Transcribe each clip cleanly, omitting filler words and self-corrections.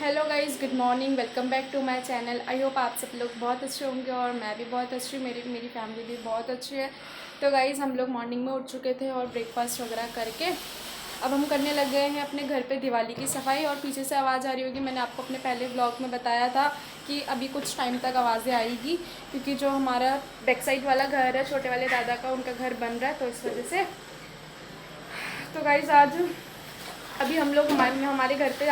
Hello guys, good morning. Welcome back to my channel. I hope आप सब लोग बहुत अच्छे होंगे और मैं भी बहुत अच्छी हूँ। मेरी फैमिली भी बहुत अच्छी है। तो गाइज़ हम लोग मॉर्निंग में उठ चुके थे और ब्रेकफास्ट वगैरह करके अब हम करने लग गए हैं अपने घर पे दिवाली की सफाई। और पीछे से आवाज़ आ रही होगी, मैंने आपको अपने पहले व्लॉग में बताया था कि अभी कुछ टाइम तक आवाज़ें आएगी क्योंकि जो हमारा बैक साइड वाला घर है छोटे वाले दादा का, उनका घर बन रहा है, तो इस वजह से। तो गाइज़ आज अभी हम लोग हमारे घर पे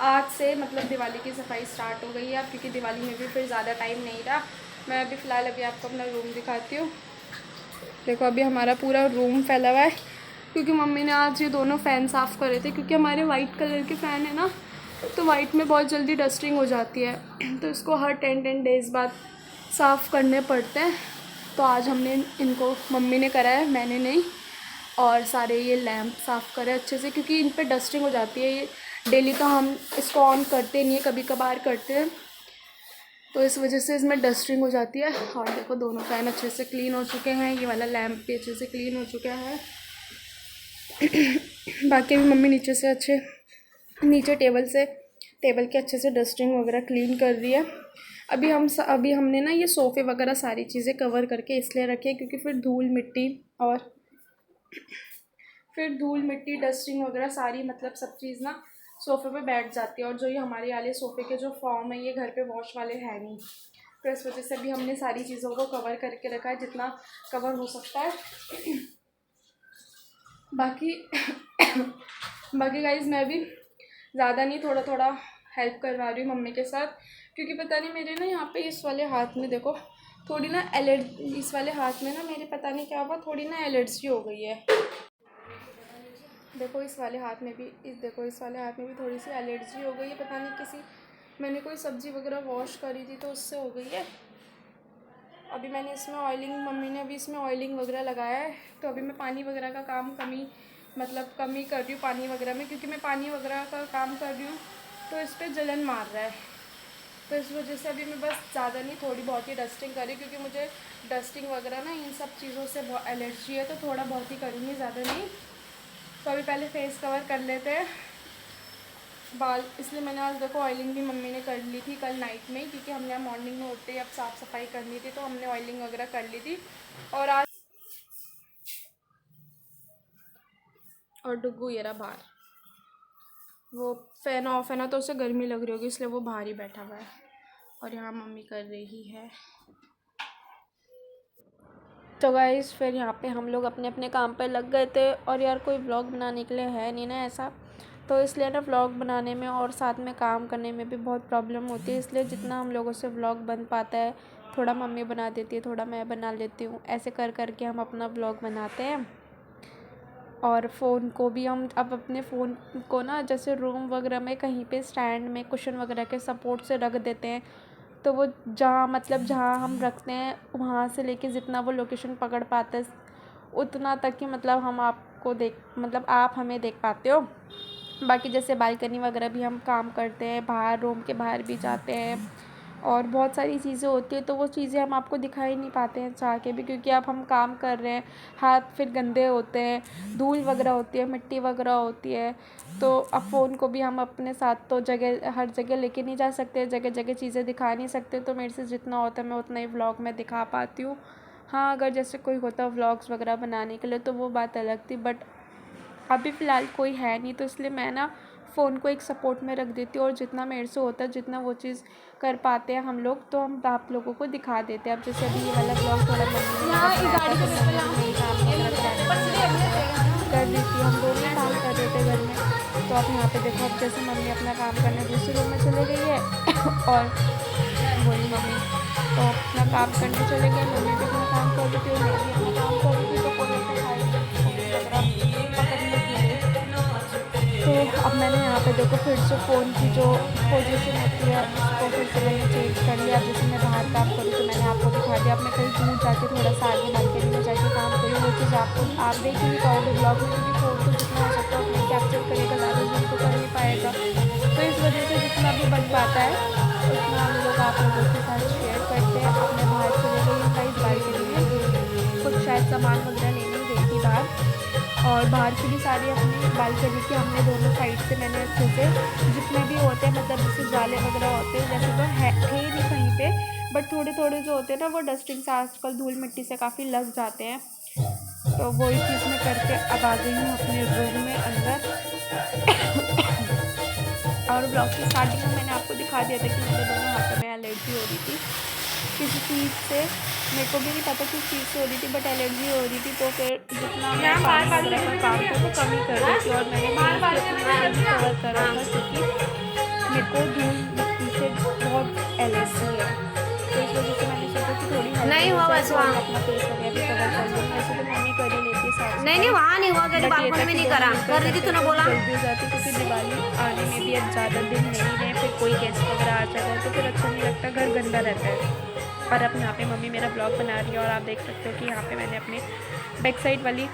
आज से मतलब दिवाली की सफाई स्टार्ट हो गई है अब, क्योंकि दिवाली में भी फिर ज़्यादा टाइम नहीं रहा। मैं अभी फ़िलहाल आपको अपना रूम दिखाती हूँ। देखो अभी हमारा पूरा रूम फैला हुआ है क्योंकि मम्मी ने आज ये दोनों फ़ैन साफ़ करे थे, क्योंकि हमारे वाइट कलर के फ़ैन है ना, तो वाइट में बहुत जल्दी डस्टिंग हो जाती है तो इसको हर 10 डेज़ बाद साफ़ करने पड़ते हैं। तो आज हमने इनको, मम्मी ने करा है, मैंने नहीं। और सारे ये लैंप साफ़ करें अच्छे से क्योंकि इन पे डस्टिंग हो जाती है। ये डेली तो हम इसको ऑन करते नहीं है, कभी कभार करते हैं, तो इस वजह से इसमें डस्टिंग हो जाती है। और देखो दोनों फ़ैन अच्छे से क्लीन हो चुके हैं, ये वाला लैंप भी अच्छे से क्लीन हो चुका है। बाकी भी मम्मी नीचे टेबल के अच्छे से डस्टिंग वगैरह क्लीन कर रही है। अभी हमने ना ये सोफ़े वगैरह सारी चीज़ें कवर करके इसलिए रखे क्योंकि फिर धूल मिट्टी डस्टिंग वगैरह सारी मतलब सब चीज़ ना सोफ़े पे बैठ जाती है। और जो ये हमारे वाले सोफ़े के जो फॉर्म है ये घर पे वॉश वाले है नहीं, तो इस वजह से भी हमने सारी चीज़ों को कवर करके रखा है जितना कवर हो सकता है। बाकी बाकी गाइज मैं भी ज़्यादा नहीं, थोड़ा थोड़ा हेल्प करवा रही हूँ मम्मी के साथ, क्योंकि पता नहीं मेरे ना यहाँ पे इस वाले हाथ में देखो थोड़ी ना एलर्जी, इस वाले हाथ में ना मेरे पता नहीं क्या हुआ, थोड़ी ना एलर्जी हो गई है। देखो इस वाले हाथ में भी थोड़ी सी एलर्जी हो गई है, पता नहीं मैंने कोई सब्ज़ी वगैरह वॉश करी थी तो उससे हो गई है। अभी मैंने इसमें मम्मी ने अभी इसमें ऑयलिंग वगैरह लगाया है, तो अभी मैं पानी वगैरह का काम कमी कर रही हूँ पानी वगैरह में, क्योंकि मैं पानी वगैरह का काम कर रही हूँ तो इस पर जलन मार रहा है। तो इस वजह से अभी मैं बस ज़्यादा नहीं, थोड़ी बहुत ही डस्टिंग करी, क्योंकि मुझे डस्टिंग वगैरह ना इन सब चीज़ों से बहुत एलर्जी है, तो थोड़ा बहुत ही करूँगी, ज़्यादा नहीं। तो अभी पहले फेस कवर कर लेते हैं बाल, इसलिए मैंने आज देखो ऑयलिंग भी मम्मी ने कर ली थी कल नाइट में, क्योंकि हमने मॉर्निंग में उठते ही अब साफ़ सफाई करनी थी तो हमने ऑयलिंग वगैरह कर ली थी। और डुग्गू ये रहा बाहर, वो फ़ैन ऑफ है ना तो उसे गर्मी लग रही होगी इसलिए वो बाहर ही बैठा हुआ है। और यहाँ मम्मी कर रही है। तो गाइस फिर यहाँ पे हम लोग अपने अपने काम पर लग गए थे, और यार कोई व्लॉग बनाने के लिए है नहीं ना ऐसा, तो इसलिए ना व्लॉग बनाने में और साथ में काम करने में भी बहुत प्रॉब्लम होती है। इसलिए जितना हम लोगों से व्लॉग बन पाता है, थोड़ा मम्मी बना देती है, थोड़ा मैं बना लेती हूँ, ऐसे कर करके हम अपना व्लॉग बनाते हैं। और फ़ोन को भी हम अब अपने फ़ोन को ना जैसे रूम वगैरह में कहीं पे स्टैंड में कुशन वगैरह के सपोर्ट से रख देते हैं, तो वो जहाँ हम रखते हैं वहाँ से लेके जितना वो लोकेशन पकड़ पाता है उतना तक ही आप हमें देख पाते हो। बाकी जैसे बालकनी वगैरह भी हम काम करते हैं, बाहर रूम के बाहर भी जाते हैं, और बहुत सारी चीज़ें होती है, तो वो चीज़ें हम आपको दिखाई नहीं पाते हैं चाह के भी, क्योंकि अब हम काम कर रहे हैं, हाथ फिर गंदे होते हैं, धूल वगैरह होती है, मिट्टी वगैरह होती है। तो अब फ़ोन को भी हम अपने साथ तो हर जगह लेके नहीं जा सकते, जगह जगह चीज़ें दिखा नहीं सकते, तो मेरे से जितना होता है मैं उतना ही व्लॉग में दिखा पाती हूँ। हाँ, अगर जैसे कोई होता व्लॉग्स वगैरह बनाने के लिए तो वो बात अलग थी, बट अभी फ़िलहाल कोई है नहीं, तो इसलिए मैं ना फ़ोन को एक सपोर्ट में रख देती हूँ, और जितना मेरे से होता है, जितना वो चीज़ कर पाते हैं हम लोग, तो हम आप लोगों को दिखा देते हैं। अब जैसे अभी ये वाला ब्लॉग थोड़ा मम्मी कर दी थी, हम दोनों ही काम कर रहे थे घर में। तो अब यहाँ पे देखो, अब जैसे मम्मी अपना काम करने दूसरे रूम में चले गई है और वही मम्मी तो अपना काम करने चले गए, मम्मी भी अपना काम कर रही थी और मैं भी अपना काम कर रही थी, तो कोई ऐसे पकड़ने के लिए। तो अब मैंने यहाँ पे देखो फिर से फ़ोन की जो पोजीशन होती है उसको फिर से मैंने चेंज कर लिया। जैसे मैं बाहर काम करूँ तो मैंने आपको दिखा दिया, अब मैं कहीं दूर जाके थोड़ा सा आगे बालकनी में जाके काम करूँ, वो चीज़ आप देख नहीं पाओगे ब्लॉग में, क्योंकि फ़ोन तो जितना हो सकता है उतना कैप्चर करेगा, ज़्यादा जूम तो कर नहीं पाएगा। तो इस वजह से जितना भी बन पाता है उतना हम लोग आप लोगों के साथ शेयर करते हैं। अब मैं बाहर चले गई हूँ इस बालकनी में, कुछ शायद सामान वगैरह लेने गई थी बाहर, और बाहर की भी सारी अपनी बालकनी की हमने दोनों साइड से मैंने अच्छे से जितने भी होते हैं थोड़े थोड़े जो होते हैं ना वो डस्टिंग से आजकल धूल मिट्टी से काफ़ी लग जाते हैं। तो वही चीज़ मैं करके अब आ गई हूँ अपने रूम में अंदर। और ब्लॉग की स्टार्टिंग में मैंने आपको दिखा दिया था कि मेरे दोनों हाथों में एलर्जी हो रही थी किसी चीज़ से। मेरे को भी नहीं पता किस चीज़ से हो रही थी, बट एलर्जी हो रही थी। तो फिर जितना मैं पानी वगैरह का काम था वो कम ही कर रही थी, और मैंने कवर कर रखा क्योंकि मेरे को धूल मिट्टी से बहुत एलर्जी है। तो इस वजह से मैंने सोचा कि थोड़ी नहीं हुआ बस वहाँ, अपना फेस वगैरह भी कवर कर लूँ। वैसे तो मम्मी कर ही लेती है साफ नहीं वहाँ नहीं हुआ, बट ये बालकनी था में कि नहीं दोनों करा, मिलकर कर रही थी करते तूने तो बोला। जल्दी हो जाती, क्योंकि दिवाली आने में भी अब ज़्यादा दिन नहीं रहे। फिर कोई गेस्ट वगैरह आ जाता है तो फिर अच्छा नहीं लगता, घर गंदा रहता है। और अब यहाँ पे मम्मी मेरा ब्लॉग बना रही है, और आप देख सकते हो कि यहाँ पे मैंने अपने बैक साइड वाली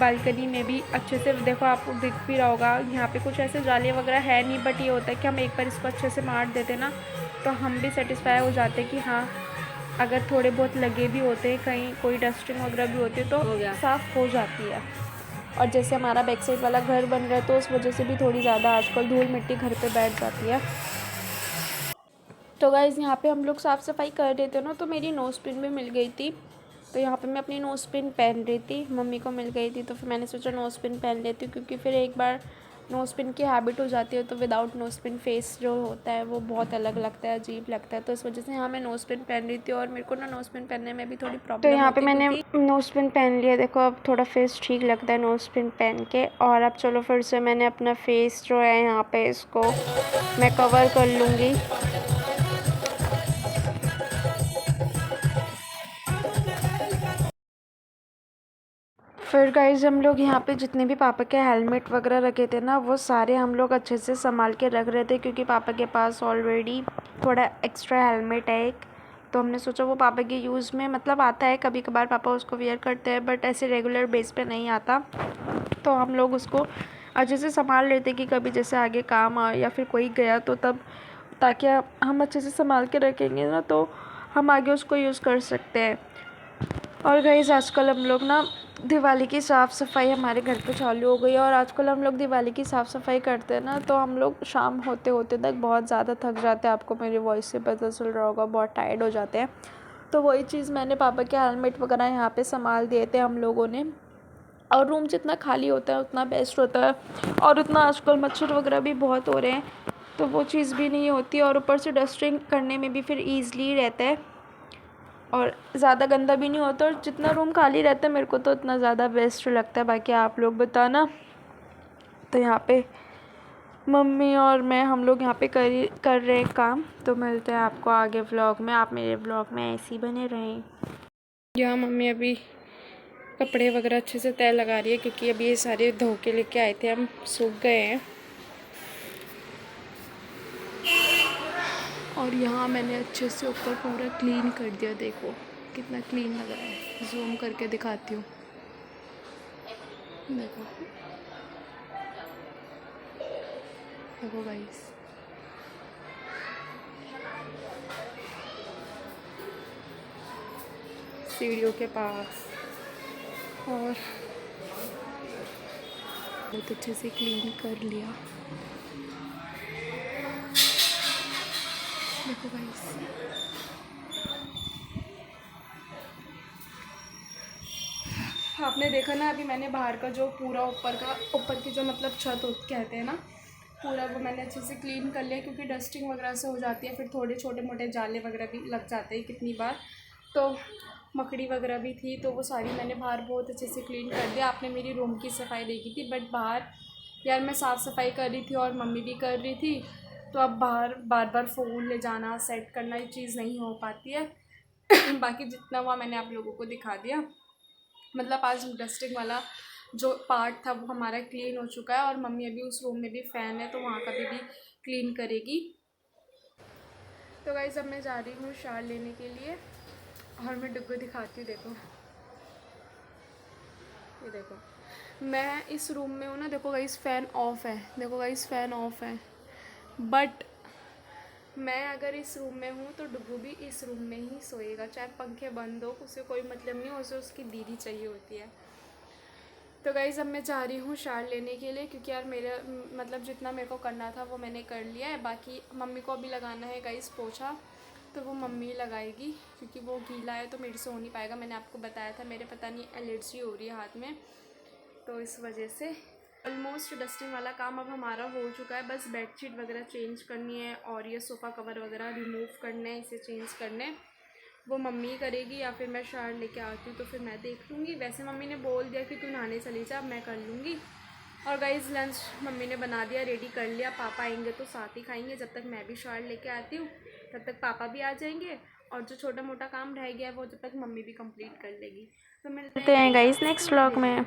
बालकनी में भी अच्छे से, देखो आपको दिख भी रहा होगा, यहाँ पे कुछ ऐसे जाले वगैरह है नहीं, बट ये होता है कि हम एक बार इसको अच्छे से मार देते ना तो हम भी सेटिस्फाई हो जाते हैं कि हाँ, अगर थोड़े बहुत लगे भी होते हैं, कहीं कोई डस्टिंग वगैरह भी होती है तो साफ़ हो जाती है। और जैसे हमारा बैक साइड वाला घर बन रहा है तो उस वजह से भी थोड़ी ज़्यादा आजकल धूल मिट्टी घर पे बैठ जाती है। तो गाइज़ यहाँ पे हम लोग साफ़ सफाई कर रहे थे ना, तो मेरी नोज़ पिन भी मिल गई थी। तो यहाँ पे मैं अपनी नोज़ पिन पहन रही थी, मम्मी को मिल गई थी, तो फिर मैंने सोचा नोज़ पिन पहन लेती हूँ, क्योंकि फिर एक बार नोज़ पिन की हैबिट हो जाती है तो विदाउट नोज़ पिन फेस जो होता है वो बहुत अलग लगता है, अजीब लगता है। तो इस वजह से यहाँ मैं नोज़ पिन पहन रही थी, और मेरे को ना नोज़ पिन पहनने में भी थोड़ी प्रॉब्लम तो यहाँ पे मैंने नोज़ पिन पहन लिया। देखो अब थोड़ा फेस ठीक लगता है नोज़ पिन पहन के। और अब चलो फिर से मैंने अपना फेस जो है यहाँ पे इसको मैं कवर कर लूँगी। फिर गाइज़ हम लोग यहाँ पे जितने भी पापा के हेलमेट वगैरह रखे थे ना वो सारे हम लोग अच्छे से संभाल के रख रहे थे, क्योंकि पापा के पास ऑलरेडी थोड़ा एक्स्ट्रा हेलमेट है एक। तो हमने सोचा वो पापा के यूज़ में मतलब आता है, कभी कभार पापा उसको वेयर करते हैं, बट ऐसे रेगुलर बेस पे नहीं आता। तो हम लोग उसको अच्छे से संभाल लेते कि कभी जैसे आगे काम आए या फिर कोई गया तो तब, ताकि हम अच्छे से संभाल के रखेंगे ना तो हम आगे उसको यूज़ कर सकते हैं। और गाइस आजकल हम लोग ना दिवाली की साफ़ सफाई हमारे घर पे चालू हो गई है, और आजकल हम लोग दिवाली की साफ़ सफाई करते हैं ना तो हम लोग शाम होते होते तक बहुत ज़्यादा थक जाते हैं। आपको मेरी वॉइस से पता चल रहा होगा, बहुत टायर्ड हो जाते हैं। तो वही चीज़ मैंने पापा के हेलमेट वगैरह यहाँ पे संभाल दिए थे हम लोगों ने। और रूम जितना खाली होता है उतना बेस्ट होता है, और उतना आजकल मच्छर वगैरह भी बहुत हो रहे हैं तो वो चीज़ भी नहीं होती, और ऊपर से डस्टिंग करने में भी फिर ईज़िली रहता है, और ज़्यादा गंदा भी नहीं होता। और जितना रूम खाली रहता है मेरे को तो उतना ज़्यादा बेस्ट लगता है। बाकी आप लोग बताना। तो यहाँ पे मम्मी और मैं हम लोग यहाँ पे कर रहे हैं काम। तो मिलते हैं आपको आगे व्लॉग में, आप मेरे व्लॉग में ऐसे ही बने रहें। यहाँ मम्मी अभी कपड़े वगैरह अच्छे से तय लगा रही है, क्योंकि अभी ये सारे धो के लेके आए थे, हम सूख गए हैं। और यहाँ मैंने अच्छे से ऊपर पूरा क्लीन कर दिया, देखो कितना क्लीन लग रहा है। जूम करके दिखाती हूँ, देखो देखो गाइस। सीढ़ियों के पास और बहुत अच्छे से क्लीन कर लिया, देखो गाइस। आपने देखा ना अभी मैंने बाहर का जो पूरा ऊपर की जो मतलब छत कहते हैं ना, पूरा वो मैंने अच्छे से क्लीन कर लिया, क्योंकि डस्टिंग वगैरह से हो जाती है, फिर थोड़े छोटे मोटे जाले वगैरह भी लग जाते हैं कितनी बार। तो मकड़ी वगैरह भी थी तो वो सारी मैंने बाहर बहुत अच्छे से क्लीन कर दिया। आपने मेरी रूम की सफाई देखी थी, बट बाहर यार मैं साफ़ सफाई कर रही थी और मम्मी भी कर रही थी, तो अब बाहर बार बार फ़ोन ले जाना सेट करना ये चीज़ नहीं हो पाती है। बाकी जितना हुआ मैंने आप लोगों को दिखा दिया। मतलब आज डस्टिंग वाला जो पार्ट था वो हमारा क्लीन हो चुका है, और मम्मी अभी उस रूम में भी फ़ैन है तो वहाँ का भी क्लीन करेगी। तो गाइस अब मैं जा रही हूँ शार लेने के लिए, और मैं डुग्गू दिखाती हूँ, देखो ये देखो। मैं इस रूम में हूँ ना, देखो गाइस फ़ैन ऑफ है, देखो गाइस फ़ैन ऑफ है, बट मैं अगर इस रूम में हूँ तो डुग्गू भी इस रूम में ही सोएगा, चाहे पंखे बंद हो, उसे कोई मतलब नहीं, उसे उसकी दीदी चाहिए होती है। तो गाइज़ अब मैं जा रही हूँ शार लेने के लिए, क्योंकि यार मेरा मतलब जितना मेरे को करना था वो मैंने कर लिया है। बाकी मम्मी को अभी लगाना है गाइज़ पोछा, तो वो मम्मी लगाएगी, क्योंकि वो गीला है तो मेरे से हो नहीं पाएगा। मैंने आपको बताया था मेरे पता नहीं एलर्जी हो रही है हाथ में, तो इस वजह से। ऑलमोस्ट डस्टिंग वाला काम अब हमारा हो चुका है, बस बेडशीट वगैरह चेंज करनी है और ये सोफ़ा कवर वगैरह रिमूव करने हैं, इसे चेंज करने। वो मम्मी करेगी या फिर मैं शावर लेके आती हूँ तो फिर मैं देख लूँगी। वैसे मम्मी ने बोल दिया कि तू नहाने चली जा, मैं कर लूँगी। और गाइज़ लंच मम्मी ने बना दिया, रेडी कर लिया। पापा आएंगे तो साथ ही खाएंगे। जब तक मैं भी शावर लेके आती हूँ तब तक पापा भी आ जाएंगे, और जो छोटा मोटा काम रह गया है वो जब तक मम्मी भी कंप्लीट कर लेगी। तो मिलते हैं गाइज़ नेक्स्ट व्लॉग में।